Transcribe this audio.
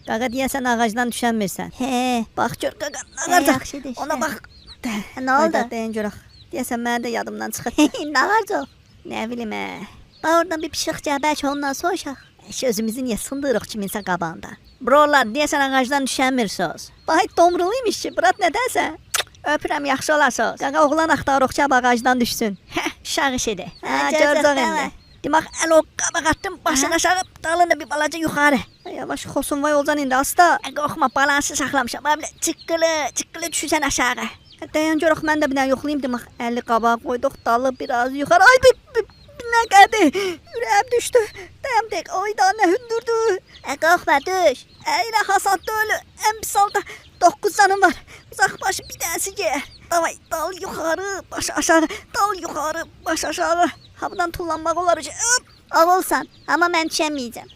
Qaqa deyəsən ağacdan düşənmirsən. He. Bax gör qaqa, He, ağacaq. yaxşıdır işte. Ona bax. Ne oldu? Deyin görək. Deyəsən məni də yadımdan çıxıb. Ne ağacı? Nə bilim Bak oradan bir pişik gəl, belki ondan soruşaq. Özümüzü niyə sındırıq kiminsə qabağında? Brolar, deyəsən ağacdan düşənmirsiniz. Bax, domruluymuş ki, brat nədənsə. Öpürəm, yaxşı olasınız. Qaqa oğlan axtarıq ki, ağacdan düşsün. Hə, uşaq işidir. Hə, Görəcək görəcək, indi. dəvə. Demək, əl o qabaq attım, başını aşağı, dalını bir balaca yuxarı. Yavaş, xosun vay olcan indi, asta. Qorxma, balansı saxlamışam. Belə çıqqılı düşürsən aşağı. Dayan görək, mən də bir dənə yoxlayayım. Demək, əli qabağa qoyduq, dalı biraz yuxarı. Ay, nə qədi, ürəyim düşdü. Dayan deyək, ay da nə hündürdü. Qorxma, düş. Elə hasatda ölü, ən pis halda 9 canım var. Uzaq başı bir dənəsi geyər. Davay, dal yuxarı, baş aşağı, dal yuxarı, baş aşağı. Ha, buradan tullanmaq olar. Oğulsan, ama ben düşemeyeceğim.